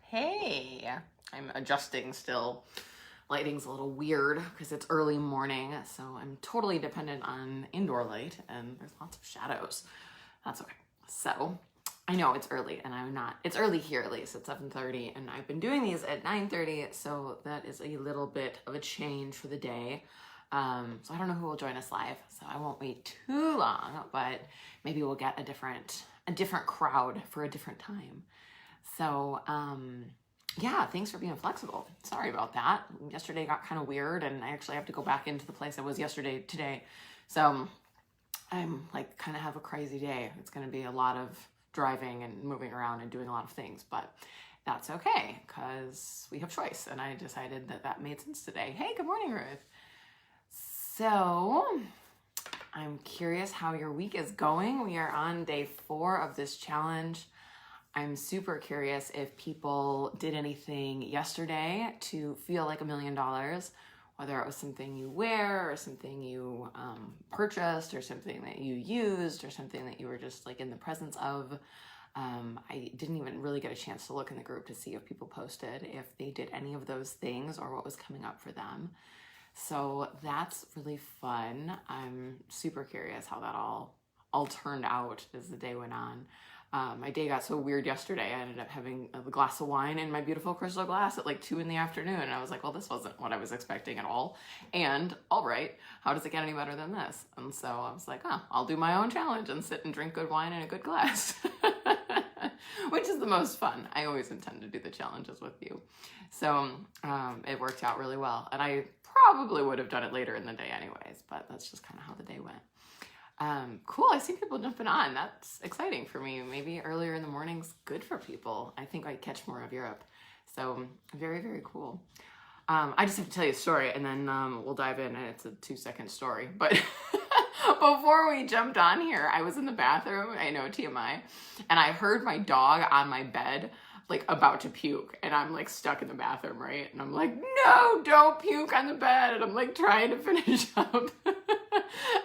Hey, I'm adjusting still. Lighting's a little weird because it's early morning, so I'm totally dependent on indoor light and there's lots of shadows. That's okay. So I know it's early and it's early here at least, it's 7:30 and I've been doing these at 9:30, so that is a little bit of a change for the day. So I don't know who will join us live, so I won't wait too long, but maybe we'll get a different crowd for a different time. So, yeah, thanks for being flexible. Sorry about that. Yesterday got kind of weird and I actually have to go back into the place I was yesterday today. So I'm like kind of have a crazy day. It's going to be a lot of driving and moving around and doing a lot of things, but that's okay because we have choice. And I decided that made sense today. Hey, good morning, Ruth. So I'm curious how your week is going. We are on day 4 of this challenge. I'm super curious if people did anything yesterday to feel like $1 million, whether it was something you wear or something you purchased or something that you used or something that you were just like in the presence of. I didn't even really get a chance to look in the group to see if people posted if they did any of those things or what was coming up for them. So that's really fun. I'm super curious how that all turned out as the day went on. My day got so weird yesterday. I ended up having a glass of wine in my beautiful crystal glass at like 2 in the afternoon. And I was like, well, this wasn't what I was expecting at all. And all right, how does it get any better than this? And so I was like, I'll do my own challenge and sit and drink good wine in a good glass, which is the most fun. I always intend to do the challenges with you. So it worked out really well. And I probably would have done it later in the day anyways, but that's just kind of how the day went. Cool. I see people jumping on. That's exciting for me. Maybe earlier in the morning's good for people. I think I catch more of Europe. So very, very cool. I just have to tell you a story and then we'll dive in. And it's a 2-second story. But before we jumped on here, I was in the bathroom. I know, TMI. And I heard my dog on my bed like about to puke, and I'm like stuck in the bathroom, right? And I'm like, no, don't puke on the bed. And I'm like trying to finish up.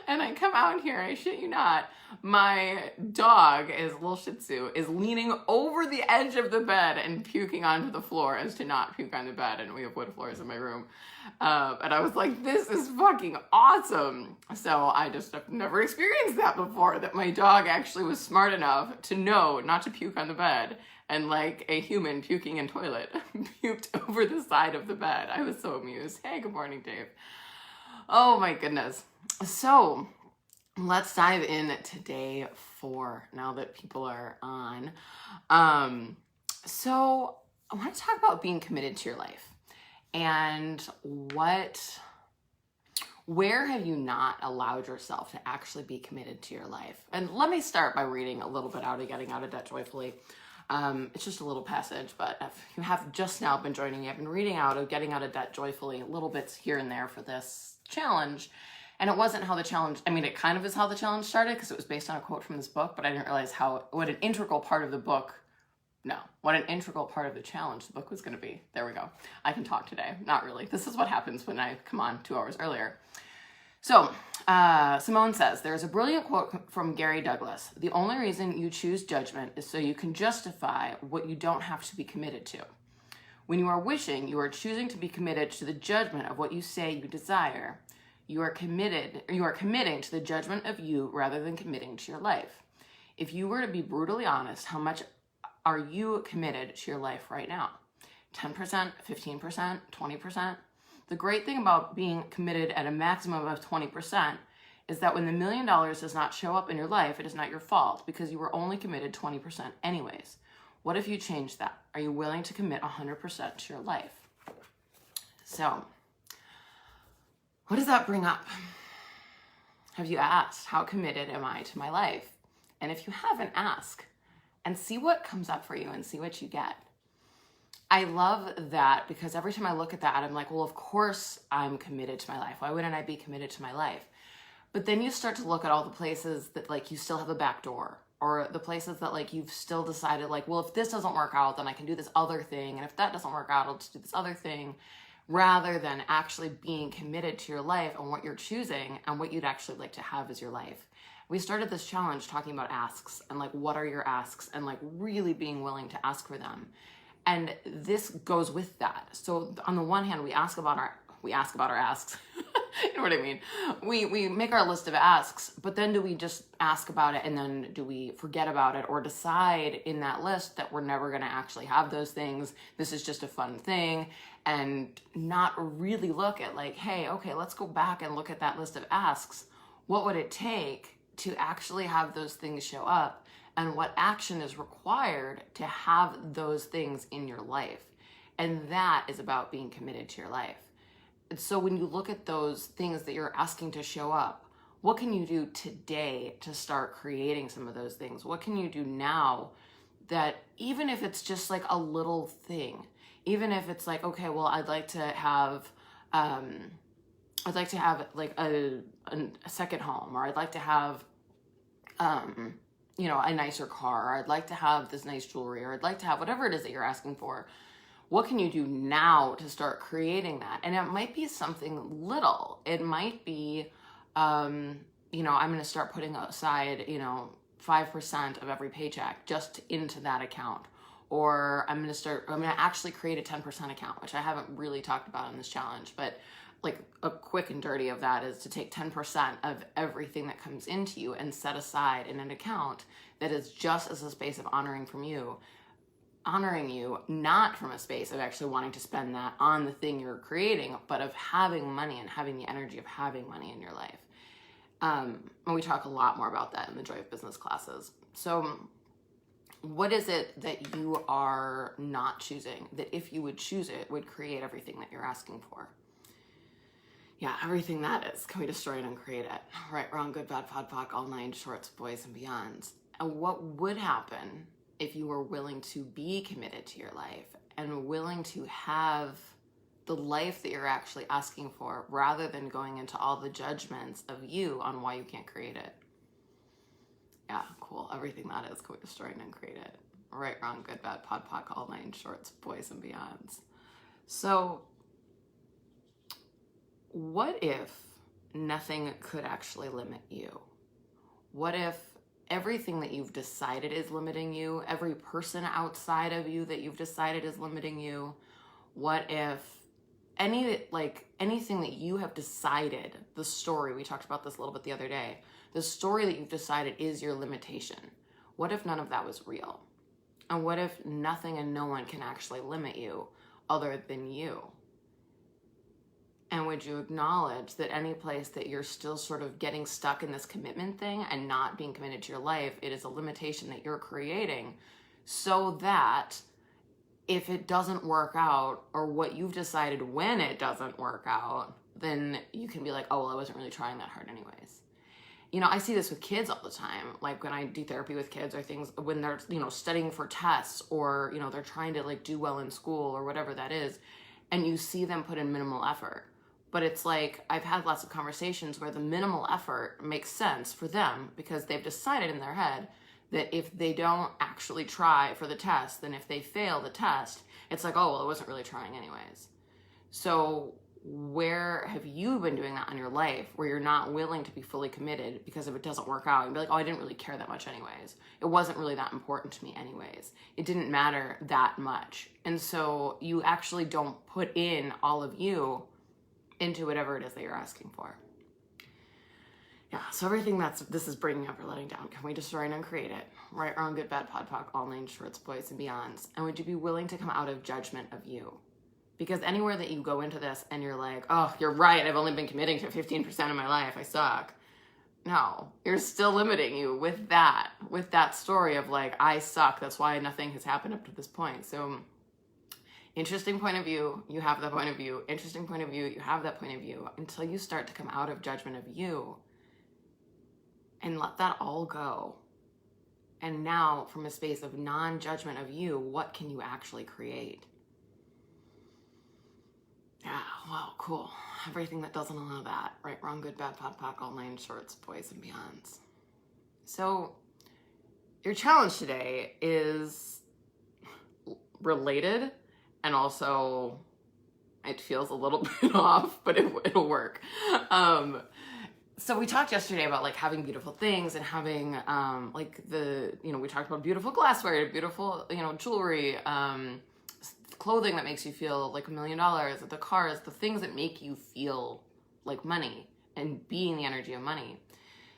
And I come out here, I shit you not, my dog, is little Shih Tzu, is leaning over the edge of the bed and puking onto the floor as to not puke on the bed. And we have wood floors in my room. And I was like, this is fucking awesome. So I just have never experienced that before, that my dog actually was smart enough to know not to puke on the bed. And like a human puking in toilet, puked over the side of the bed. I was so amused. Hey, good morning, Dave. Oh my goodness. So let's dive in to day 4 now that people are on. So I want to talk about being committed to your life and where have you not allowed yourself to actually be committed to your life? And let me start by reading a little bit out of Getting Out of Debt Joyfully. It's just a little passage, but if you have just now been joining me, I've been reading out of Getting Out of Debt Joyfully, little bits here and there for this challenge. And it wasn't how the challenge, I mean, it kind of is how the challenge started because it was based on a quote from this book, but I didn't realize what an integral part of the challenge the book was going to be. There we go. I can talk today. Not really. This is what happens when I come on 2 hours earlier. So, Simone says, there's a brilliant quote from Gary Douglas. The only reason you choose judgment is so you can justify what you don't have to be committed to. When you are wishing, you are choosing to be committed to the judgment of what you say you desire. You are committing to the judgment of you rather than committing to your life. If you were to be brutally honest, how much are you committed to your life right now? 10%, 15%, 20%? The great thing about being committed at a maximum of 20% is that when the $1 million does not show up in your life, it is not your fault because you were only committed 20% anyways. What if you change that? Are you willing to commit 100% to your life? So, what does that bring up? Have you asked, how committed am I to my life? And if you haven't, ask and see what comes up for you and see what you get. I love that because every time I look at that, I'm like, well, of course I'm committed to my life. Why wouldn't I be committed to my life? But then you start to look at all the places that like you still have a back door, or the places that like you've still decided like, well, if this doesn't work out, then I can do this other thing. And if that doesn't work out, I'll just do this other thing, rather than actually being committed to your life and what you're choosing and what you'd actually like to have as your life. We started this challenge talking about asks and like, what are your asks, and like really being willing to ask for them. And this goes with that. So on the one hand, we ask about our asks. You know what I mean? We make our list of asks, but then do we just ask about it and then do we forget about it or decide in that list that we're never going to actually have those things? This is just a fun thing, and not really look at like, hey, okay, let's go back and look at that list of asks. What would it take to actually have those things show up, and what action is required to have those things in your life? And that is about being committed to your life. And so when you look at those things that you're asking to show up, what can you do today to start creating some of those things? What can you do now that, even if it's just like a little thing, even if it's like, okay, well, I'd like to have like a second home, or I'd like to have, a nicer car, or I'd like to have this nice jewelry, or I'd like to have whatever it is that you're asking for. What can you do now to start creating that? And it might be something little. It might be, I'm going to start putting aside, 5% of every paycheck just into that account. Or I'm going to actually create a 10% account, which I haven't really talked about in this challenge, but like a quick and dirty of that is to take 10% of everything that comes into you and set aside in an account that is just as a space of honoring you, not from a space of actually wanting to spend that on the thing you're creating, but of having money and having the energy of having money in your life. And we talk a lot more about that in the Joy of Business classes. So what is it that you are not choosing that if you would choose it would create everything that you're asking for? Yeah, everything that is. Can we destroy it and create it? Right, wrong, good, bad, pod, poc, all nine shorts, boys and beyonds. And what would happen if you were willing to be committed to your life and willing to have the life that you're actually asking for, rather than going into all the judgments of you on why you can't create it? Yeah, cool. Everything that is. Can we destroy it and create it? Right, wrong, good, bad, pod, poc, all nine shorts, boys and beyonds. So what if nothing could actually limit you? What if everything that you've decided is limiting you, every person outside of you that you've decided is limiting you? What if anything that you have decided, the story, we talked about this a little bit the other day, the story that you've decided is your limitation? What if none of that was real? And what if nothing and no one can actually limit you other than you? And would you acknowledge that any place that you're still sort of getting stuck in this commitment thing and not being committed to your life, it is a limitation that you're creating, so that if it doesn't work out, or what you've decided when it doesn't work out, then you can be like, oh, well, I wasn't really trying that hard anyways. I see this with kids all the time. Like when I do therapy with kids, or things when they're, studying for tests, or, they're trying to like do well in school or whatever that is, and you see them put in minimal effort. But it's like, I've had lots of conversations where the minimal effort makes sense for them because they've decided in their head that if they don't actually try for the test, then if they fail the test, it's like, oh, well, I wasn't really trying anyways. So where have you been doing that in your life, where you're not willing to be fully committed because if it doesn't work out, you'd be like, oh, I didn't really care that much anyways. It wasn't really that important to me anyways. It didn't matter that much. And so you actually don't put in all of you into whatever it is that you're asking for. Yeah, so everything this is bringing up or letting down, can we destroy and uncreate it? Right, wrong, good, bad, pod, poc, all nine shorts, boys and beyonds. And would you be willing to come out of judgment of you? Because anywhere that you go into this and you're like, oh, you're right, I've only been committing to 15% of my life, I suck. No, you're still limiting you with that story of like, I suck, that's why nothing has happened up to this point. So interesting point of view, you have that point of view. Interesting point of view, you have that point of view, until you start to come out of judgment of you and let that all go. And now, from a space of non-judgment of you, what can you actually create? Yeah, wow, cool. Everything that doesn't allow that. Right, wrong, good, bad, pod, poc, all nine shorts, boys and beyonds. So, your challenge today is related, and also it feels a little bit off, but it'll work. So we talked yesterday about like having beautiful things and having we talked about beautiful glassware, beautiful, jewelry, clothing that makes you feel like $1 million, the cars, the things that make you feel like money and being the energy of money.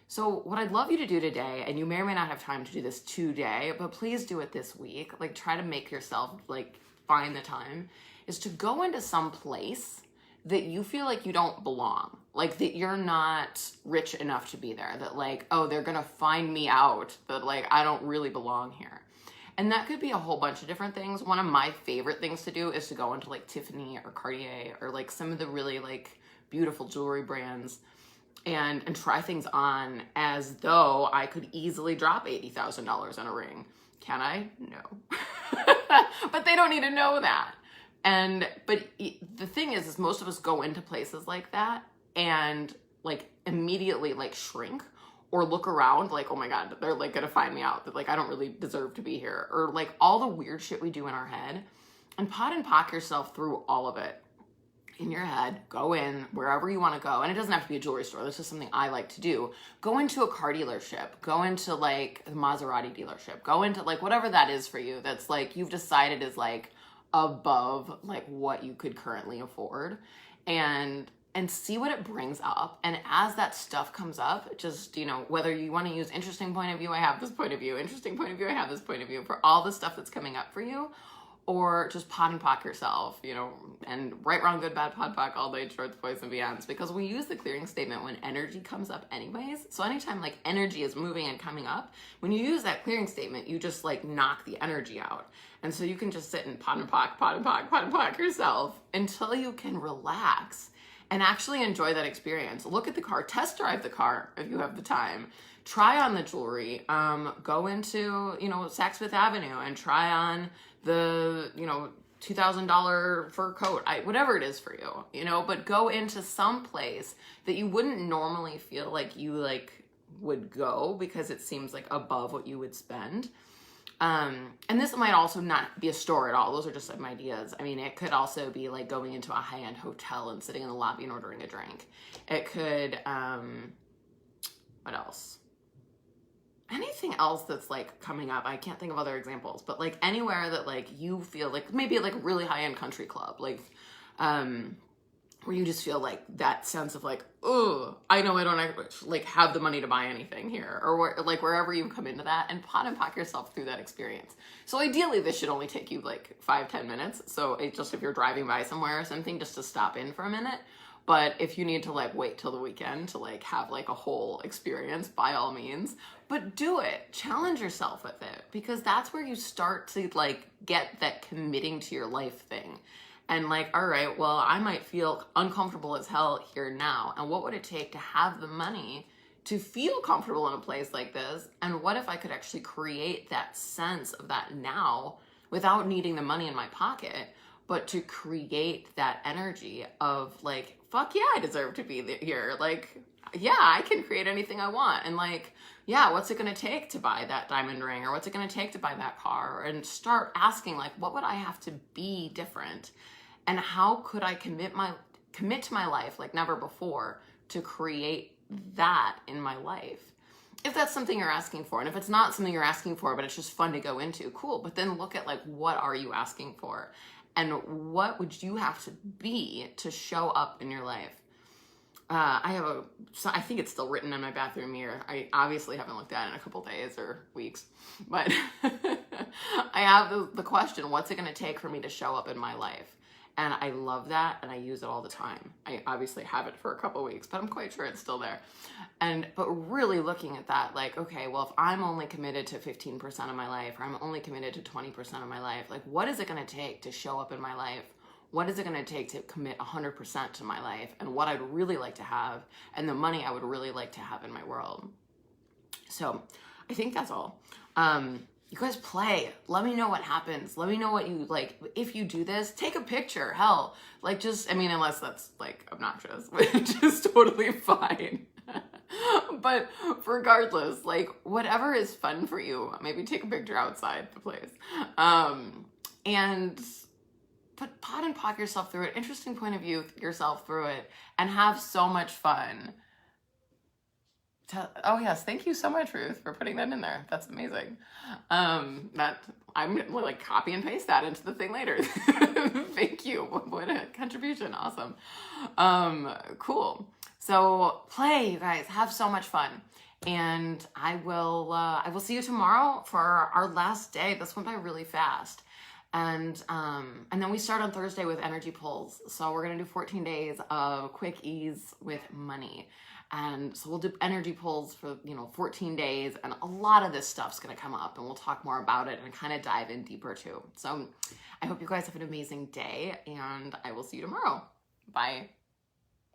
So what I'd love you to do today, and you may or may not have time to do this today, but please do it this week. Like, try to make yourself, like, find the time, is to go into some place that you feel like you don't belong. Like, that you're not rich enough to be there. That, like, oh, they're gonna find me out. That, like, I don't really belong here. And that could be a whole bunch of different things. One of my favorite things to do is to go into, like, Tiffany or Cartier or, like, some of the really, like, beautiful jewelry brands and try things on as though I could easily drop $80,000 on a ring. Can I? No. But they don't need to know that. But the thing is most of us go into places like that and, like, immediately, like, shrink or look around like, oh my God, they're, like, gonna find me out, that, like, I don't really deserve to be here, or, like, all the weird shit we do in our head. And pot and pock yourself through all of it in your head. Go in wherever you want to go, and it doesn't have to be a jewelry store. This is something I like to do. Go into a car dealership, go into, like, a Maserati dealership, go into, like, whatever that is for you that's, like, you've decided is, like, above, like, what you could currently afford, and see what it brings up. And as that stuff comes up, just, you know, whether you want to use interesting point of view, I have this point of view, interesting point of view, I have this point of view, for all the stuff that's coming up for you, or just pot and pock yourself, you know, and right, wrong, good, bad, pot, pock, all day, shorts, boys, and beyonds, because we use the clearing statement when energy comes up anyways. So anytime, like, energy is moving and coming up, when you use that clearing statement, you just, like, knock the energy out. And so you can just sit and pot and pock, pot and pock, pot and pock yourself until you can relax and actually enjoy that experience. Look at the car, test drive the car if you have the time. Try on the jewelry. Go into, you know, Saks Fifth Avenue and try on the, you know, $2,000 fur coat, whatever it is for you, you know, but go into some place that you wouldn't normally feel like you, like, would go, because it seems like above what you would spend. And this might also not be a store at all. Those are just some ideas. I mean, it could also be like going into a high-end hotel and sitting in the lobby and ordering a drink. It could, what else? Anything else that's, like, coming up. I can't think of other examples, but, like, anywhere that, like, you feel like maybe, like, a really high-end country club, like, where you just feel like that sense of, like, oh, I know I don't, like, have the money to buy anything here, or like, wherever you come into that, and pot and pock yourself through that experience. So ideally this should only take you, like, 5-10 minutes. So it just, if you're driving by somewhere or something, just to stop in for a minute. But if you need to, like, wait till the weekend to, like, have, like, a whole experience, by all means, but do it. Challenge yourself with it, because that's where you start to, like, get that committing to your life thing. And, like, all right, well, I might feel uncomfortable as hell here now. And what would it take to have the money to feel comfortable in a place like this? And what if I could actually create that sense of that now without needing the money in my pocket, but to create that energy of, like, fuck yeah, I deserve to be here. Like, yeah, I can create anything I want. And, like, yeah, what's it going to take to buy that diamond ring? Or what's it going to take to buy that car? And start asking, like, what would I have to be different? And how could I commit to my life like never before to create that in my life? If that's something you're asking for, and if it's not something you're asking for, but it's just fun to go into, cool. But then look at, like, what are you asking for? And what would you have to be to show up in your life? I think it's still written in my bathroom mirror. I obviously haven't looked at it in a couple days or weeks, but I have the question, what's it going to take for me to show up in my life? And I love that, and I use it all the time. I obviously have it for a couple weeks, but I'm quite sure it's still there. But really looking at that, like, okay, well, if I'm only committed to 15% of my life, or I'm only committed to 20% of my life, like, what is it going to take to show up in my life? What is it going to take to commit 100% to my life, and what I'd really like to have, and the money I would really like to have in my world? So I think that's all. You guys play. Let me know what happens. Let me know what you like. If you do this, take a picture. Hell, like, just, I mean, unless that's, like, obnoxious, which is totally fine. But regardless, like, whatever is fun for you, maybe take a picture outside the place. But pot and pock yourself through it. Interesting point of view yourself through it, and have so much fun. Oh yes, thank you so much, Ruth, for putting that in there. That's amazing. That I'm gonna like copy and paste that into the thing later. Thank you. What a contribution. Awesome. Cool. So play, you guys. Have so much fun. And I will see you tomorrow for our last day. This went by really fast. And then we start on Thursday with energy pulls. So we're gonna do 14 days of quick ease with money. And so we'll do energy pulls for 14 days, and a lot of this stuff's gonna come up, and we'll talk more about it and kind of dive in deeper too. So I hope you guys have an amazing day, and I will see you tomorrow. Bye.